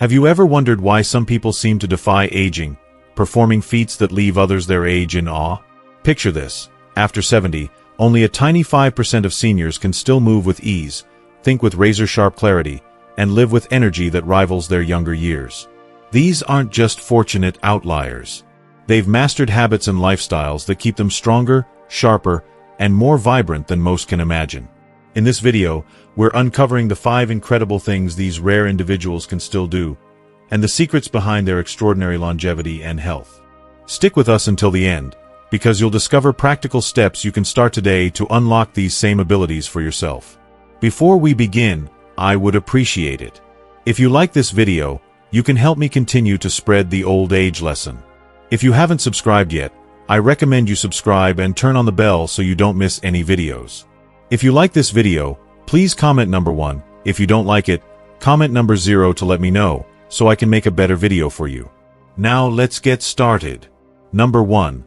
Have you ever wondered why some people seem to defy aging, performing feats that leave others their age in awe? Picture this. After 70, only a tiny 5% of seniors can still move with ease, think with razor-sharp clarity, and live with energy that rivals their younger years. These aren't just fortunate outliers. They've mastered habits and lifestyles that keep them stronger, sharper, and more vibrant than most can imagine. In this video, we're uncovering the 5 incredible things these rare individuals can still do, and the secrets behind their extraordinary longevity and health. Stick with us until the end, because you'll discover practical steps you can start today to unlock these same abilities for yourself. Before we begin, I would appreciate it if you like this video. You can help me continue to spread the old age lesson. If you haven't subscribed yet, I recommend you subscribe and turn on the bell so you don't miss any videos. If you like this video, please comment number 1. If you don't like it, comment number 0 to let me know, so I can make a better video for you. Now let's get started. Number 1.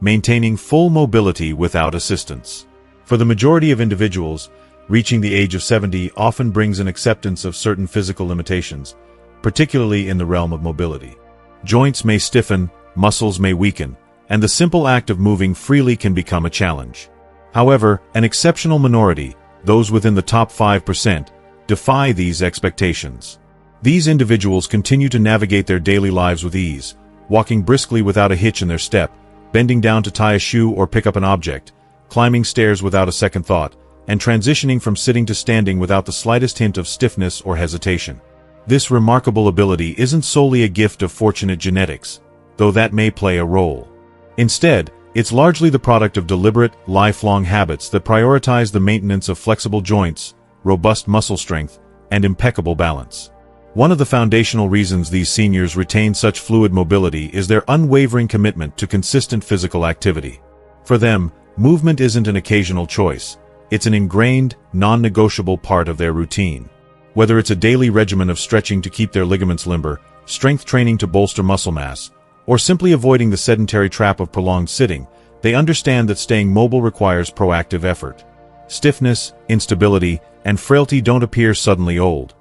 Maintaining full mobility without assistance. For the majority of individuals, reaching the age of 70 often brings an acceptance of certain physical limitations, particularly in the realm of mobility. Joints may stiffen, muscles may weaken, and the simple act of moving freely can become a challenge. However, an exceptional minority, those within the top 5%, defy these expectations. These individuals continue to navigate their daily lives with ease, walking briskly without a hitch in their step, bending down to tie a shoe or pick up an object, climbing stairs without a second thought, and transitioning from sitting to standing without the slightest hint of stiffness or hesitation. This remarkable ability isn't solely a gift of fortunate genetics, though that may play a role. Instead, it's largely the product of deliberate, lifelong habits that prioritize the maintenance of flexible joints, robust muscle strength, and impeccable balance. One of the foundational reasons these seniors retain such fluid mobility is their unwavering commitment to consistent physical activity. For them, movement isn't an occasional choice. It's an ingrained, non-negotiable part of their routine. Whether it's a daily regimen of stretching to keep their ligaments limber, strength training to bolster muscle mass, or simply avoiding the sedentary trap of prolonged sitting, they understand that staying mobile requires proactive effort. Stiffness, instability, and frailty don't appear suddenly old.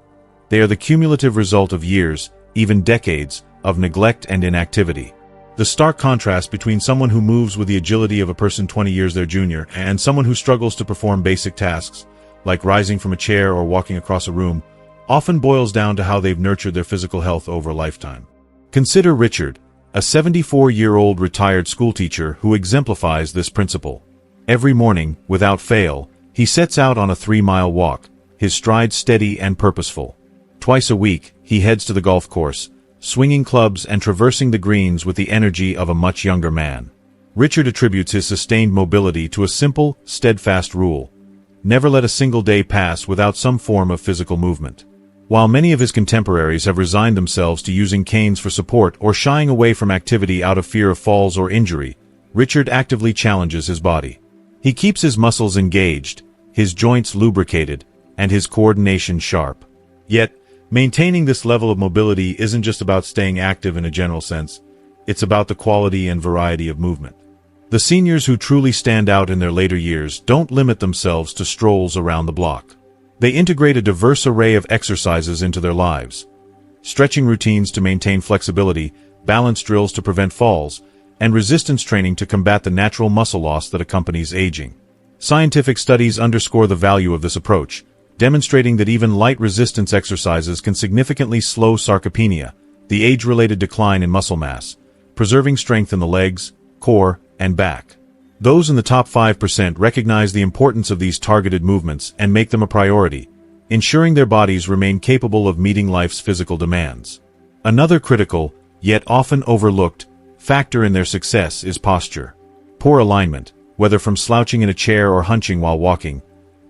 They are the cumulative result of years, even decades, of neglect and inactivity. The stark contrast between someone who moves with the agility of a person 20 years their junior and someone who struggles to perform basic tasks, like rising from a chair or walking across a room, often boils down to how they've nurtured their physical health over a lifetime. Consider Richard, a 74-year-old retired schoolteacher who exemplifies this principle. Every morning, without fail, he sets out on a 3-mile walk, his stride steady and purposeful. Twice a week, he heads to the golf course, swinging clubs and traversing the greens with the energy of a much younger man. Richard attributes his sustained mobility to a simple, steadfast rule: never let a single day pass without some form of physical movement. While many of his contemporaries have resigned themselves to using canes for support or shying away from activity out of fear of falls or injury, Richard actively challenges his body. He keeps his muscles engaged, his joints lubricated, and his coordination sharp. Yet, maintaining this level of mobility isn't just about staying active in a general sense, it's about the quality and variety of movement. The seniors who truly stand out in their later years don't limit themselves to strolls around the block. They integrate a diverse array of exercises into their lives: stretching routines to maintain flexibility, balance drills to prevent falls, and resistance training to combat the natural muscle loss that accompanies aging. Scientific studies underscore the value of this approach, demonstrating that even light resistance exercises can significantly slow sarcopenia, the age-related decline in muscle mass, preserving strength in the legs, core, and back. Those in the top 5% recognize the importance of these targeted movements and make them a priority, ensuring their bodies remain capable of meeting life's physical demands. Another critical, yet often overlooked, factor in their success is posture. Poor alignment, whether from slouching in a chair or hunching while walking,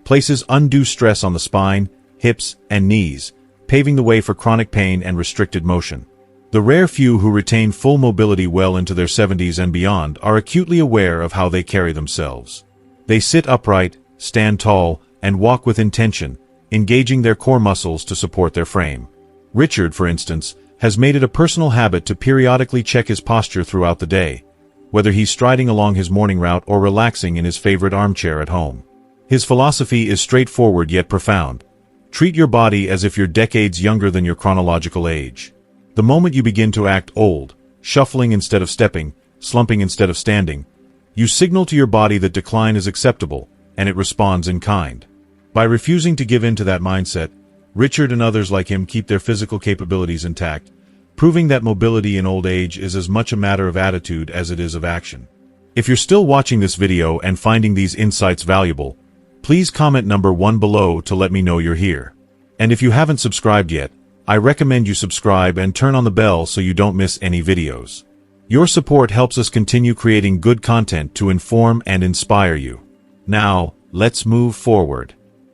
places undue stress on the spine, hips, and knees, paving the way for chronic pain and restricted motion. The rare few who retain full mobility well into their 70s and beyond are acutely aware of how they carry themselves. They sit upright, stand tall, and walk with intention, engaging their core muscles to support their frame. Richard, for instance, has made it a personal habit to periodically check his posture throughout the day, whether he's striding along his morning route or relaxing in his favorite armchair at home. His philosophy is straightforward yet profound: Treat your body as if you're decades younger than your chronological age. The moment you begin to act old, shuffling instead of stepping, slumping instead of standing, you signal to your body that decline is acceptable, and it responds in kind. By refusing to give in to that mindset, Richard and others like him keep their physical capabilities intact, proving that mobility in old age is as much a matter of attitude as it is of action. If you're still watching this video and finding these insights valuable, please comment number 1 below to let me know you're here. And if you haven't subscribed yet, I recommend you subscribe and turn on the bell so you don't miss any videos. Your support helps us continue creating good content to inform and inspire you. Now, let's move forward.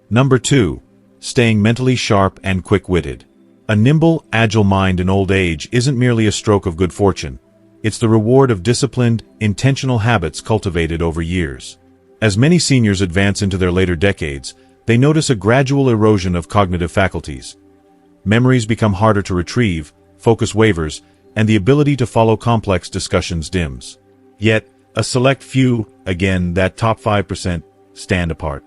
Number 2. Staying mentally sharp and quick-witted. A nimble, agile mind in old age isn't merely a stroke of good fortune. It's the reward of disciplined, intentional habits cultivated over years. As many seniors advance into their later decades, they notice a gradual erosion of cognitive faculties. Memories become harder to retrieve, focus wavers, and the ability to follow complex discussions dims. Yet, a select few, again that top 5%, stand apart.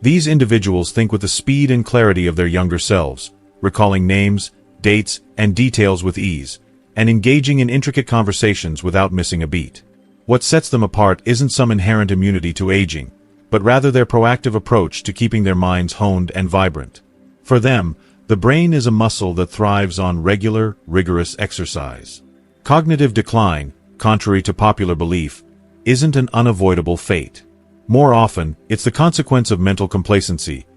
These individuals think with the speed and clarity of their younger selves, recalling names, dates, and details with ease, and engaging in intricate conversations without missing a beat. What sets them apart isn't some inherent immunity to aging, but rather their proactive approach to keeping their minds honed and vibrant. For them, the brain is a muscle that thrives on regular, rigorous exercise. Cognitive decline, contrary to popular belief, isn't an unavoidable fate. More often, it's the consequence of mental complacency,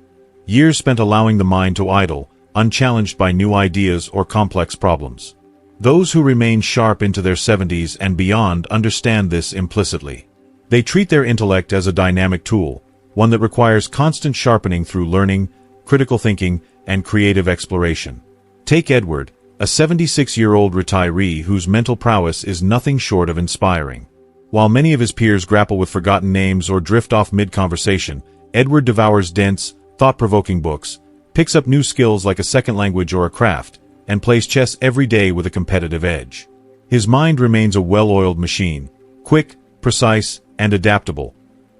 years spent allowing the mind to idle, unchallenged by new ideas or complex problems. Those who remain sharp into their 70s and beyond understand this implicitly. They treat their intellect as a dynamic tool, one that requires constant sharpening through learning, critical thinking, and creative exploration. Take Edward, a 76-year-old retiree whose mental prowess is nothing short of inspiring. While many of his peers grapple with forgotten names or drift off mid-conversation, Edward devours dense, thought-provoking books, picks up new skills like a second language or a craft, and plays chess every day with a competitive edge. His mind remains a well-oiled machine, quick, precise, and adaptable,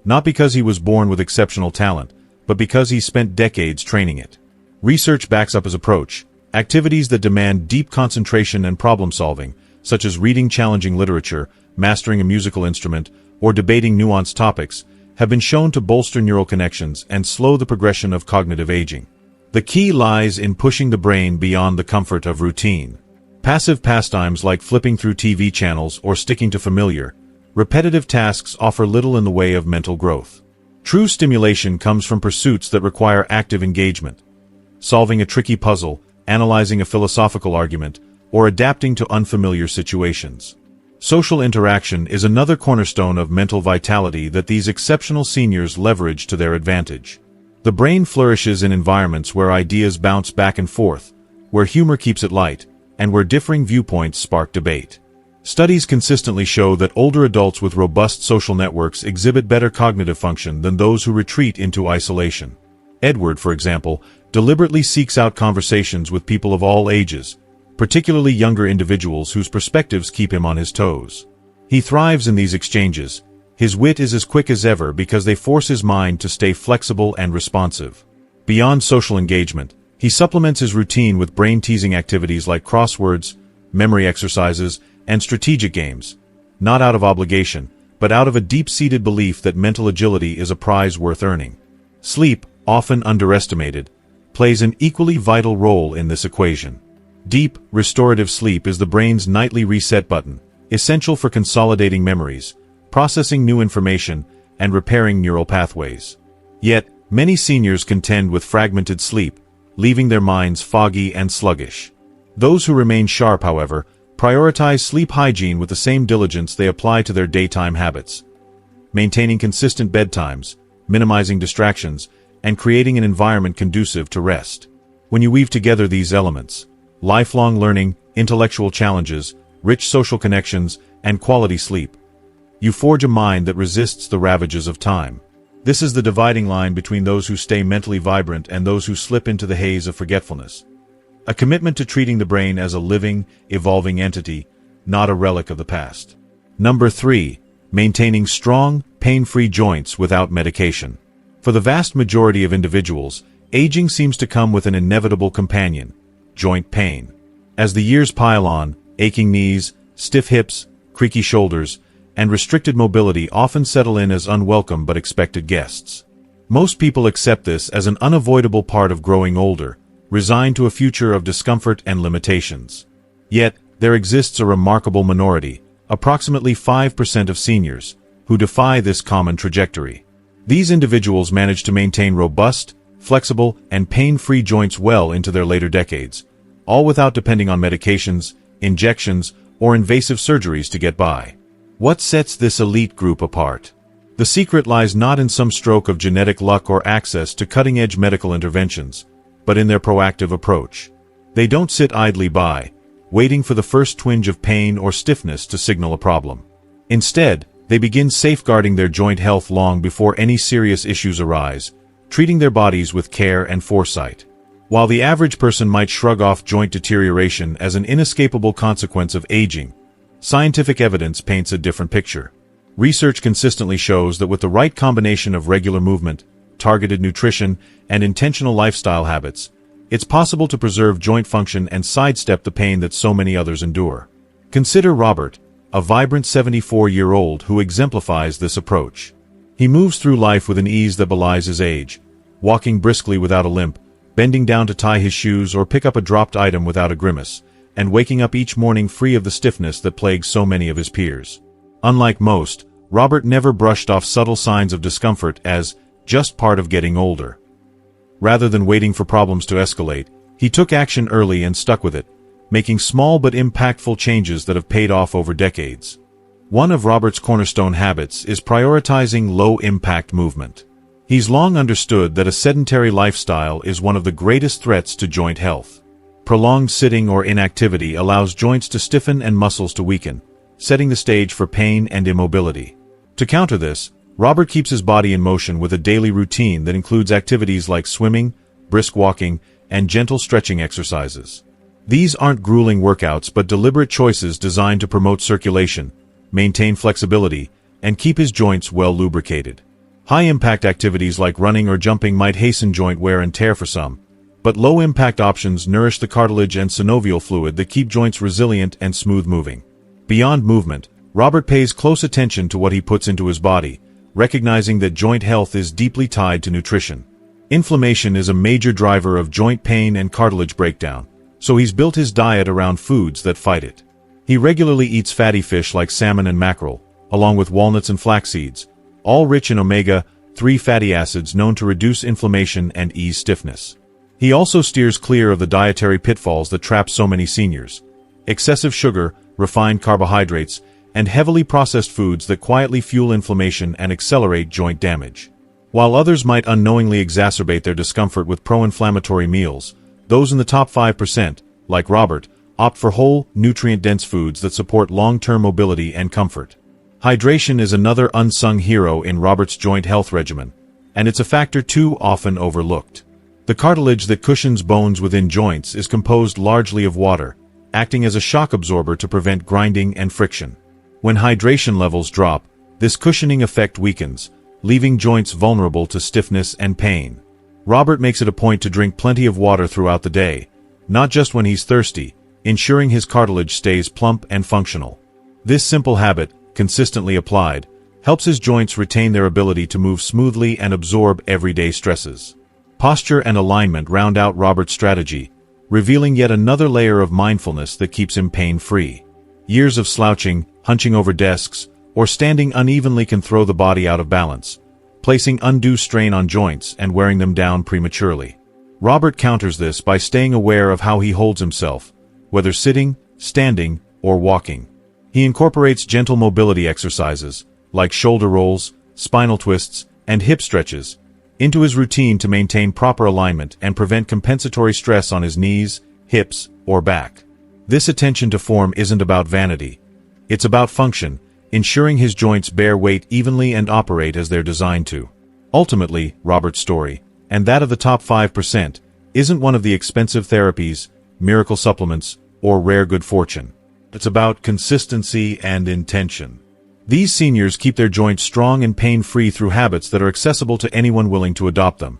not because he was born with exceptional talent, but because he spent decades training it. Research backs up his approach. Activities that demand deep concentration and problem-solving, such as reading challenging literature, mastering a musical instrument, or debating nuanced topics, have been shown to bolster neural connections and slow the progression of cognitive aging. The key lies in pushing the brain beyond the comfort of routine. Passive pastimes like flipping through TV channels or sticking to familiar, repetitive tasks offer little in the way of mental growth. True stimulation comes from pursuits that require active engagement. Solving a tricky puzzle, analyzing a philosophical argument, or adapting to unfamiliar situations. Social interaction is another cornerstone of mental vitality that these exceptional seniors leverage to their advantage. The brain flourishes in environments where ideas bounce back and forth, where humor keeps it light, and where differing viewpoints spark debate. Studies consistently show that older adults with robust social networks exhibit better cognitive function than those who retreat into isolation. Edward, for example, deliberately seeks out conversations with people of all ages, particularly younger individuals whose perspectives keep him on his toes. He thrives in these exchanges. His wit is as quick as ever because they force his mind to stay flexible and responsive. Beyond social engagement, he supplements his routine with brain-teasing activities like crosswords, memory exercises, and strategic games, not out of obligation, but out of a deep-seated belief that mental agility is a prize worth earning. Sleep, often underestimated, plays an equally vital role in this equation. Deep, restorative sleep is the brain's nightly reset button, essential for consolidating memories, processing new information, and repairing neural pathways. Yet, many seniors contend with fragmented sleep, leaving their minds foggy and sluggish. Those who remain sharp, however, prioritize sleep hygiene with the same diligence they apply to their daytime habits, maintaining consistent bedtimes, minimizing distractions, and creating an environment conducive to rest. When you weave together these elements, lifelong learning, intellectual challenges, rich social connections, and quality sleep, you forge a mind that resists the ravages of time. This is the dividing line between those who stay mentally vibrant and those who slip into the haze of forgetfulness. A commitment to treating the brain as a living, evolving entity, not a relic of the past. Number 3. Maintaining strong, pain-free joints without medication. For the vast majority of individuals, Aging seems to come with an inevitable companion: joint pain. As the years pile on, aching knees, stiff hips, creaky shoulders, and restricted mobility often settle in as unwelcome but expected guests. Most people accept this as an unavoidable part of growing older, resigned to a future of discomfort and limitations. Yet, there exists a remarkable minority, approximately 5% of seniors, who defy this common trajectory. These individuals manage to maintain robust, flexible, and pain-free joints well into their later decades, all without depending on medications, injections, or invasive surgeries to get by. What sets this elite group apart? The secret lies not in some stroke of genetic luck or access to cutting-edge medical interventions, but in their proactive approach. They don't sit idly by, waiting for the first twinge of pain or stiffness to signal a problem. Instead, they begin safeguarding their joint health long before any serious issues arise, treating their bodies with care and foresight. While the average person might shrug off joint deterioration as an inescapable consequence of aging, scientific evidence paints a different picture. Research consistently shows that with the right combination of regular movement, targeted nutrition, and intentional lifestyle habits, it's possible to preserve joint function and sidestep the pain that so many others endure. Consider Robert, a vibrant 74-year-old who exemplifies this approach. He moves through life with an ease that belies his age, walking briskly without a limp, bending down to tie his shoes or pick up a dropped item without a grimace, and waking up each morning free of the stiffness that plagues so many of his peers. Unlike most, Robert never brushed off subtle signs of discomfort as just part of getting older. Rather than waiting for problems to escalate, he took action early and stuck with it, making small but impactful changes that have paid off over decades. One of Robert's cornerstone habits is prioritizing low-impact movement. He's long understood that a sedentary lifestyle is one of the greatest threats to joint health. Prolonged sitting or inactivity allows joints to stiffen and muscles to weaken, setting the stage for pain and immobility. To counter this, Robert keeps his body in motion with a daily routine that includes activities like swimming, brisk walking, and gentle stretching exercises. These aren't grueling workouts but deliberate choices designed to promote circulation, maintain flexibility, and keep his joints well lubricated. High-impact activities like running or jumping might hasten joint wear and tear for some, but low-impact options nourish the cartilage and synovial fluid that keep joints resilient and smooth-moving. Beyond movement, Robert pays close attention to what he puts into his body, recognizing that joint health is deeply tied to nutrition. Inflammation is a major driver of joint pain and cartilage breakdown, so he's built his diet around foods that fight it. He regularly eats fatty fish like salmon and mackerel, along with walnuts and flax seeds, all rich in omega-3 fatty acids known to reduce inflammation and ease stiffness. He also steers clear of the dietary pitfalls that trap so many seniors: excessive sugar, refined carbohydrates, and heavily processed foods that quietly fuel inflammation and accelerate joint damage. While others might unknowingly exacerbate their discomfort with pro-inflammatory meals, those in the top 5%, like Robert, opt for whole, nutrient-dense foods that support long-term mobility and comfort. Hydration is another unsung hero in Robert's joint health regimen, and it's a factor too often overlooked. The cartilage that cushions bones within joints is composed largely of water, acting as a shock absorber to prevent grinding and friction. When hydration levels drop, this cushioning effect weakens, leaving joints vulnerable to stiffness and pain. Robert makes it a point to drink plenty of water throughout the day, not just when he's thirsty, ensuring his cartilage stays plump and functional. This simple habit, consistently applied, helps his joints retain their ability to move smoothly and absorb everyday stresses. Posture and alignment round out Robert's strategy, revealing yet another layer of mindfulness that keeps him pain-free. Years of slouching, hunching over desks, or standing unevenly can throw the body out of balance, placing undue strain on joints and wearing them down prematurely. Robert counters this by staying aware of how he holds himself, whether sitting, standing, or walking. He incorporates gentle mobility exercises, like shoulder rolls, spinal twists, and hip stretches, into his routine to maintain proper alignment and prevent compensatory stress on his knees, hips, or back. This attention to form isn't about vanity. It's about function, ensuring his joints bear weight evenly and operate as they're designed to. Ultimately, Robert's story, and that of the top 5%, isn't one of the expensive therapies, miracle supplements, or rare good fortune. It's about consistency and intention. These seniors keep their joints strong and pain-free through habits that are accessible to anyone willing to adopt them.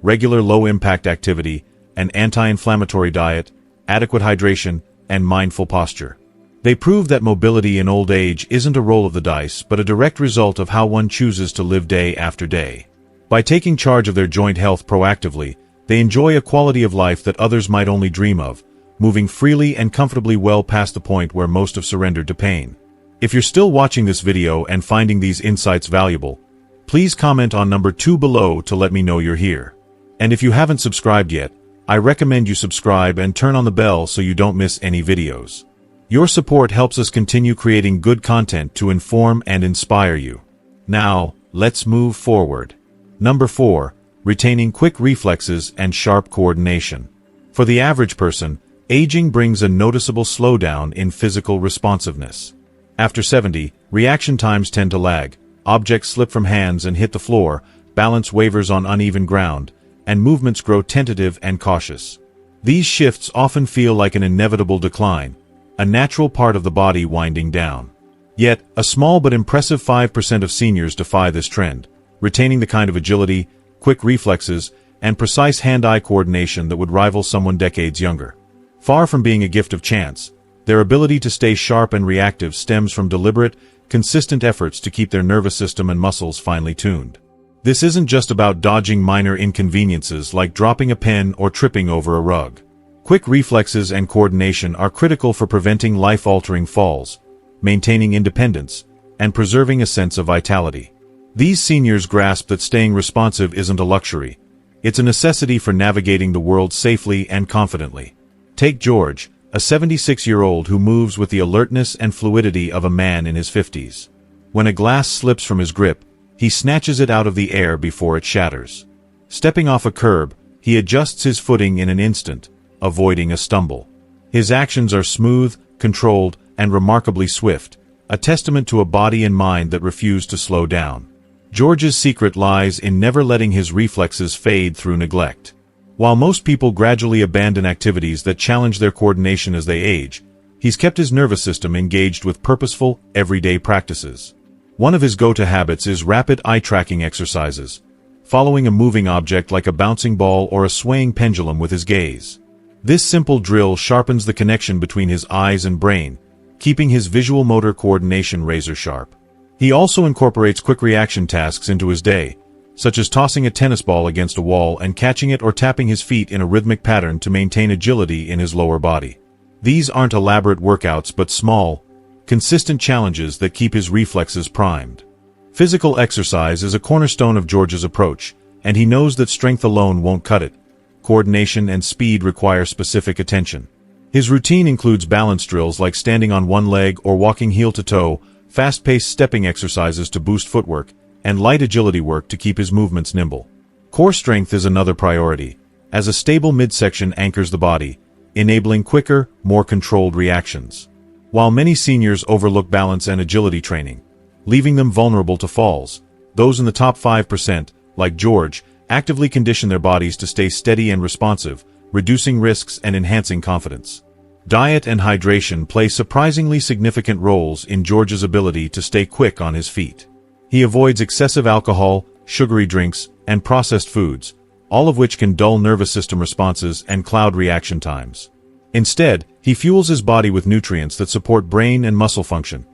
regular low-impact activity, an anti-inflammatory diet, adequate hydration, and mindful posture. They prove that mobility in old age isn't a roll of the dice, but a direct result of how one chooses to live day after day. By taking charge of their joint health proactively, they enjoy a quality of life that others might only dream of, moving freely and comfortably well past the point where most have surrendered to pain. If you're still watching this video and finding these insights valuable, please comment on number 2 below to let me know you're here. And if you haven't subscribed yet, I recommend you subscribe and turn on the bell so you don't miss any videos. Your support helps us continue creating good content to inform and inspire you. Now, let's move forward. Number 4. Retaining quick reflexes and sharp coordination. For the average person, aging brings a noticeable slowdown in physical responsiveness. After 70, reaction times tend to lag, objects slip from hands and hit the floor, balance wavers on uneven ground, and movements grow tentative and cautious. These shifts often feel like an inevitable decline, a natural part of the body winding down. Yet, a small but impressive 5% of seniors defy this trend, retaining the kind of agility, quick reflexes, and precise hand-eye coordination that would rival someone decades younger. Far from being a gift of chance, their ability to stay sharp and reactive stems from deliberate, consistent efforts to keep their nervous system and muscles finely tuned. This isn't just about dodging minor inconveniences like dropping a pen or tripping over a rug. Quick reflexes and coordination are critical for preventing life-altering falls, maintaining independence, and preserving a sense of vitality. These seniors grasp that staying responsive isn't a luxury. It's a necessity for navigating the world safely and confidently. Take George, a 76-year-old who moves with the alertness and fluidity of a man in his 50s. When a glass slips from his grip, he snatches it out of the air before it shatters. Stepping off a curb, he adjusts his footing in an instant, avoiding a stumble. His actions are smooth, controlled, and remarkably swift, a testament to a body and mind that refuse to slow down. George's secret lies in never letting his reflexes fade through neglect. While most people gradually abandon activities that challenge their coordination as they age, he's kept his nervous system engaged with purposeful, everyday practices. One of his go-to habits is rapid eye-tracking exercises, following a moving object like a bouncing ball or a swaying pendulum with his gaze. This simple drill sharpens the connection between his eyes and brain, keeping his visual motor coordination razor-sharp. He also incorporates quick reaction tasks into his day, such as tossing a tennis ball against a wall and catching it or tapping his feet in a rhythmic pattern to maintain agility in his lower body. These aren't elaborate workouts but small, consistent challenges that keep his reflexes primed. Physical exercise is a cornerstone of George's approach, and he knows that strength alone won't cut it. Coordination and speed require specific attention. His routine includes balance drills like standing on one leg or walking heel to toe, fast-paced stepping exercises to boost footwork, and light agility work to keep his movements nimble. Core strength is another priority, as a stable midsection anchors the body, enabling quicker, more controlled reactions. While many seniors overlook balance and agility training, leaving them vulnerable to falls, those in the top 5%, like George, actively condition their bodies to stay steady and responsive, reducing risks and enhancing confidence. Diet and hydration play surprisingly significant roles in George's ability to stay quick on his feet. He avoids excessive alcohol, sugary drinks, and processed foods, all of which can dull nervous system responses and cloud reaction times. Instead, he fuels his body with nutrients that support brain and muscle function.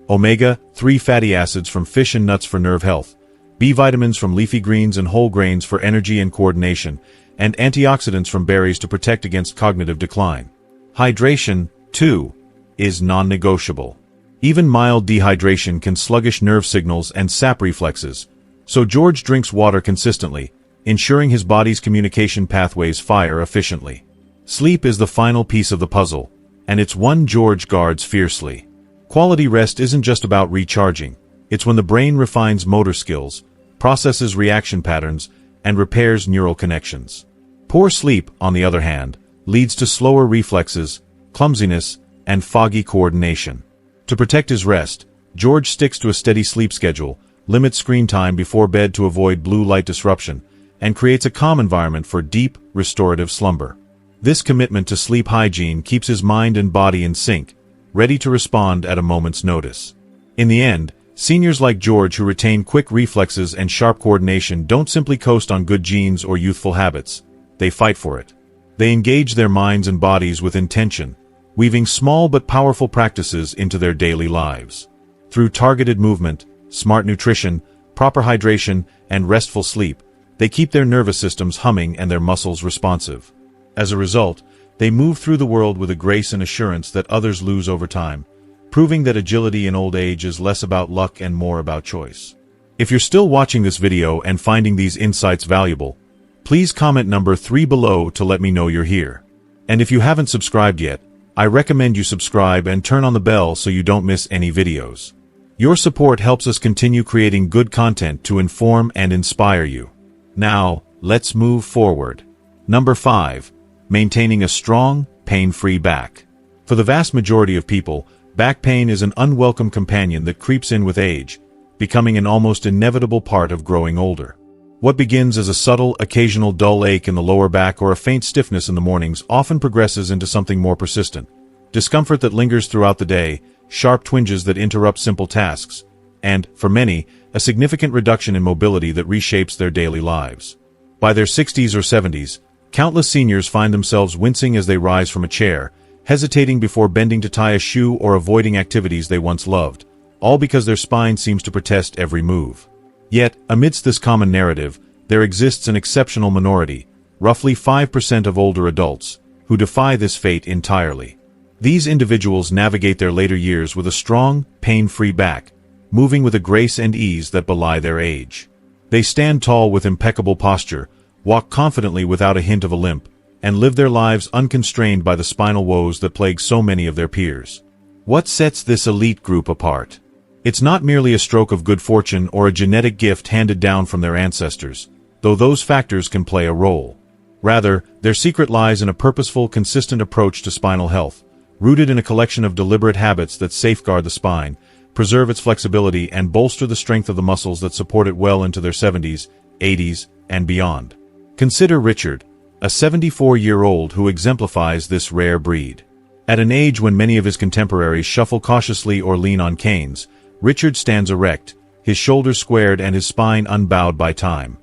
Omega-3 fatty acids from fish and nuts for nerve health, B vitamins from leafy greens and whole grains for energy and coordination, and antioxidants from berries to protect against cognitive decline. Hydration, too, is non-negotiable. Even mild dehydration can sluggish nerve signals and sap reflexes, so George drinks water consistently, ensuring his body's communication pathways fire efficiently. Sleep is the final piece of the puzzle, and it's one George guards fiercely. Quality rest isn't just about recharging, it's when the brain refines motor skills, processes reaction patterns, and repairs neural connections. Poor sleep, on the other hand, leads to slower reflexes, clumsiness, and foggy coordination. To protect his rest, George sticks to a steady sleep schedule, limits screen time before bed to avoid blue light disruption, and creates a calm environment for deep, restorative slumber. This commitment to sleep hygiene keeps his mind and body in sync, ready to respond at a moment's notice. In the end, Seniors like George who retain quick reflexes and sharp coordination don't simply coast on good genes or youthful habits. They fight for it. They engage their minds and bodies with intention, weaving small but powerful practices into their daily lives. Through targeted movement, smart nutrition, proper hydration, and restful sleep, they keep their nervous systems humming and their muscles responsive. As a result, they move through the world with a grace and assurance that others lose over time, proving that agility in old age is less about luck and more about choice. If you're still watching this video and finding these insights valuable, please comment number 3 below to let me know you're here. And if you haven't subscribed yet, I recommend you subscribe and turn on the bell so you don't miss any videos. Your support helps us continue creating good content to inform and inspire you. Now, let's move forward. Number 5. Maintaining a strong, pain-free back. For the vast majority of people, back pain is an unwelcome companion that creeps in with age, becoming an almost inevitable part of growing older. What begins as a subtle, occasional dull ache in the lower back or a faint stiffness in the mornings often progresses into something more persistent. Discomfort that lingers throughout the day, sharp twinges that interrupt simple tasks, and, for many, a significant reduction in mobility that reshapes their daily lives. By their 60s or 70s, countless seniors find themselves wincing as they rise from a chair, hesitating before bending to tie a shoe or avoiding activities they once loved, all because their spine seems to protest every move. Yet, amidst this common narrative, there exists an exceptional minority, roughly 5% of older adults, who defy this fate entirely. These individuals navigate their later years with a strong, pain-free back, moving with a grace and ease that belie their age. They stand tall with impeccable posture, walk confidently without a hint of a limp, and live their lives unconstrained by the spinal woes that plague so many of their peers. What sets this elite group apart? It's not merely a stroke of good fortune or a genetic gift handed down from their ancestors, though those factors can play a role. Rather, their secret lies in a purposeful, consistent approach to spinal health, rooted in a collection of deliberate habits that safeguard the spine, preserve its flexibility, and bolster the strength of the muscles that support it well into their 70s, 80s, and beyond. Consider Richard, a 74-year-old who exemplifies this rare breed. At an age when many of his contemporaries shuffle cautiously or lean on canes, Richard stands erect, his shoulders squared and his spine unbowed by time.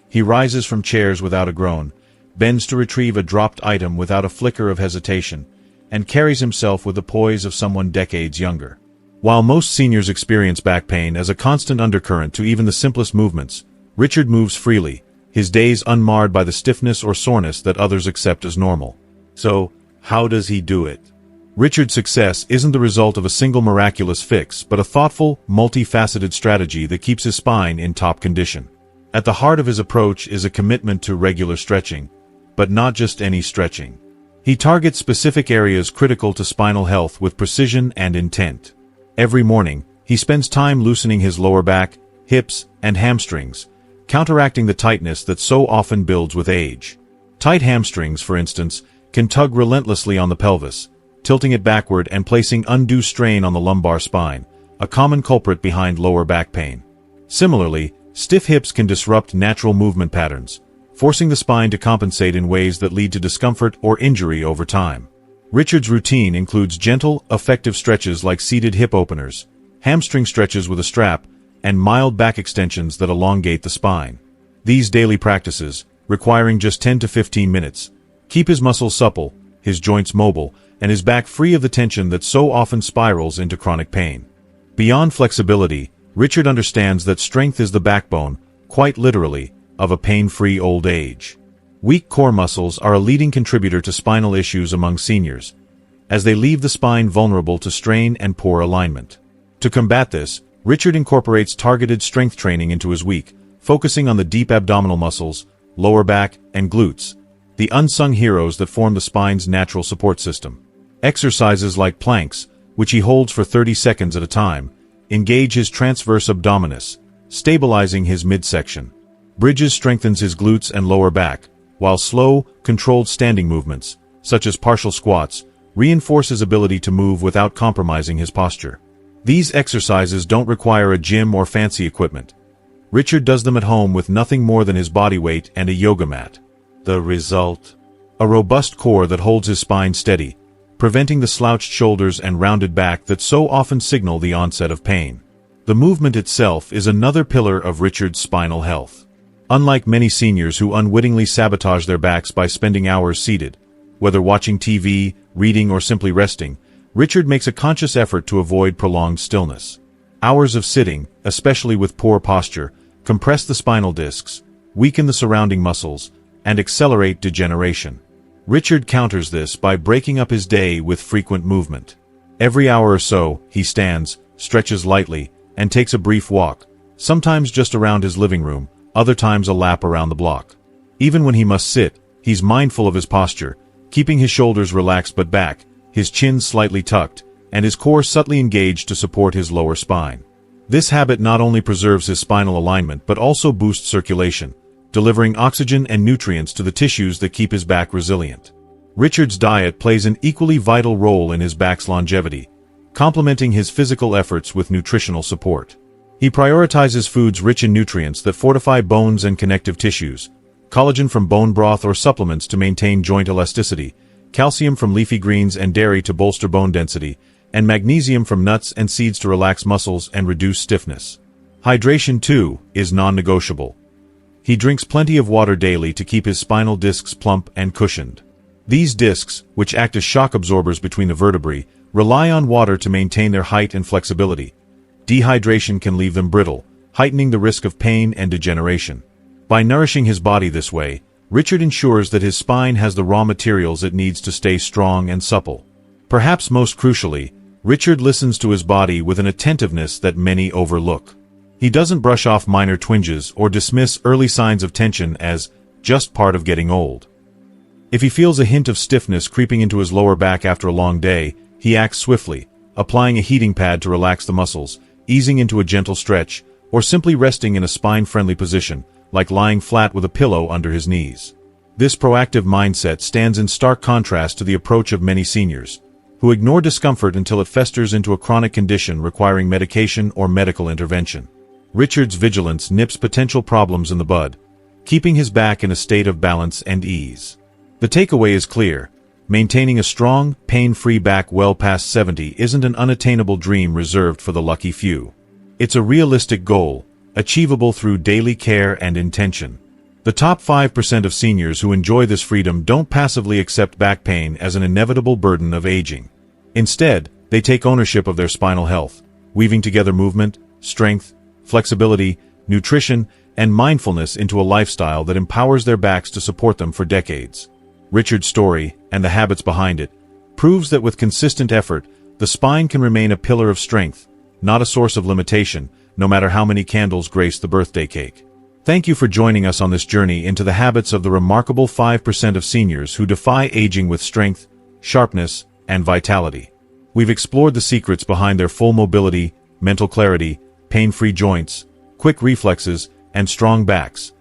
He rises from chairs without a groan, bends to retrieve a dropped item without a flicker of hesitation, and carries himself with the poise of someone decades younger. While most seniors experience back pain as a constant undercurrent to even the simplest movements, Richard moves freely, his days unmarred by the stiffness or soreness that others accept as normal. So, how does he do it? Richard's success isn't the result of a single miraculous fix, but a thoughtful, multifaceted strategy that keeps his spine in top condition. At the heart of his approach is a commitment to regular stretching, but not just any stretching. He targets specific areas critical to spinal health with precision and intent. Every morning, he spends time loosening his lower back, hips, and hamstrings, counteracting the tightness that so often builds with age. Tight hamstrings, for instance, can tug relentlessly on the pelvis, tilting it backward and placing undue strain on the lumbar spine, a common culprit behind lower back pain. Similarly, stiff hips can disrupt natural movement patterns, forcing the spine to compensate in ways that lead to discomfort or injury over time. Richard's routine includes gentle, effective stretches like seated hip openers, hamstring stretches with a strap, and mild back extensions that elongate the spine. These daily practices, requiring just 10 to 15 minutes, keep his muscles supple, his joints mobile, and his back free of the tension that so often spirals into chronic pain. Beyond flexibility, Richard understands that strength is the backbone, quite literally, of a pain-free old age. Weak core muscles are a leading contributor to spinal issues among seniors, as they leave the spine vulnerable to strain and poor alignment. To combat this, Richard incorporates targeted strength training into his week, focusing on the deep abdominal muscles, lower back, and glutes, the unsung heroes that form the spine's natural support system. Exercises like planks, which he holds for 30 seconds at a time, engage his transverse abdominis, stabilizing his midsection. Bridges strengthens his glutes and lower back, while slow, controlled standing movements, such as partial squats, reinforce his ability to move without compromising his posture. These exercises don't require a gym or fancy equipment. Richard does them at home with nothing more than his body weight and a yoga mat. The result? A robust core that holds his spine steady, preventing the slouched shoulders and rounded back that so often signal the onset of pain. The movement itself is another pillar of Richard's spinal health. Unlike many seniors who unwittingly sabotage their backs by spending hours seated, whether watching TV, reading, or simply resting, Richard makes a conscious effort to avoid prolonged stillness. Hours of sitting, especially with poor posture, compress the spinal discs, weaken the surrounding muscles, and accelerate degeneration. Richard counters this by breaking up his day with frequent movement. Every hour or so, he stands, stretches lightly, and takes a brief walk, sometimes just around his living room, other times a lap around the block. Even when he must sit, he's mindful of his posture, keeping his shoulders relaxed but back, his chin slightly tucked, and his core subtly engaged to support his lower spine. This habit not only preserves his spinal alignment but also boosts circulation, delivering oxygen and nutrients to the tissues that keep his back resilient. Richard's diet plays an equally vital role in his back's longevity, complementing his physical efforts with nutritional support. He prioritizes foods rich in nutrients that fortify bones and connective tissues, collagen from bone broth or supplements to maintain joint elasticity, calcium from leafy greens and dairy to bolster bone density, and magnesium from nuts and seeds to relax muscles and reduce stiffness. Hydration, too, is non-negotiable. He drinks plenty of water daily to keep his spinal discs plump and cushioned. These discs, which act as shock absorbers between the vertebrae, rely on water to maintain their height and flexibility. Dehydration can leave them brittle, heightening the risk of pain and degeneration. By nourishing his body this way, Richard ensures that his spine has the raw materials it needs to stay strong and supple. Perhaps most crucially, Richard listens to his body with an attentiveness that many overlook. He doesn't brush off minor twinges or dismiss early signs of tension as just part of getting old. If he feels a hint of stiffness creeping into his lower back after a long day, he acts swiftly, applying a heating pad to relax the muscles, easing into a gentle stretch, or simply resting in a spine-friendly position, like lying flat with a pillow under his knees. This proactive mindset stands in stark contrast to the approach of many seniors, who ignore discomfort until it festers into a chronic condition requiring medication or medical intervention. Richard's vigilance nips potential problems in the bud, keeping his back in a state of balance and ease. The takeaway is clear. Maintaining a strong, pain-free back well past 70 isn't an unattainable dream reserved for the lucky few. It's a realistic goal, achievable through daily care and intention. The top 5% of seniors who enjoy this freedom don't passively accept back pain as an inevitable burden of aging. Instead, they take ownership of their spinal health, weaving together movement, strength, flexibility, nutrition, and mindfulness into a lifestyle that empowers their backs to support them for decades. Richard's story, and the habits behind it, proves that with consistent effort, the spine can remain a pillar of strength, not a source of limitation, no matter how many candles grace the birthday cake. Thank you for joining us on this journey into the habits of the remarkable 5% of seniors who defy aging with strength, sharpness, and vitality. We've explored the secrets behind their full mobility, mental clarity, pain-free joints, quick reflexes, and strong backs,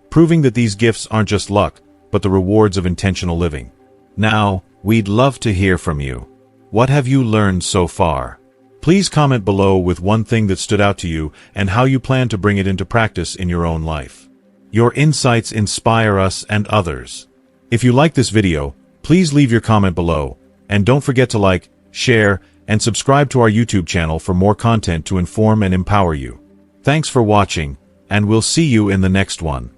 proving that these gifts aren't just luck, but the rewards of intentional living. Now, we'd love to hear from you. What have you learned so far? Please comment below with one thing that stood out to you and how you plan to bring it into practice in your own life. Your insights inspire us and others. If you like this video, please leave your comment below, and don't forget to like, share, and subscribe to our YouTube channel for more content to inform and empower you. Thanks for watching, and we'll see you in the next one.